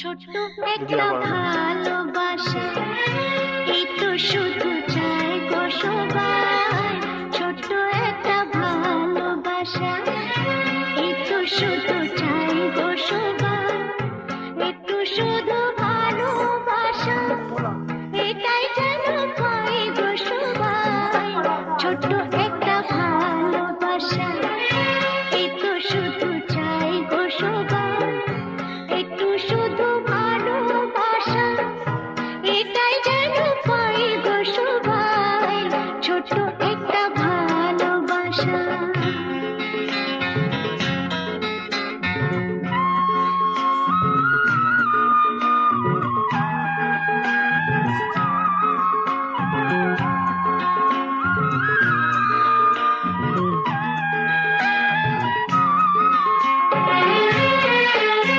ছোট্ট দিদি একটা আবার ভালোবাসা, এই তো শুধু চাই গো সবাই। ছোট্ট একটা ভালোবাসা, এই তো শুধু চাই গো সবাই। একটু শুধু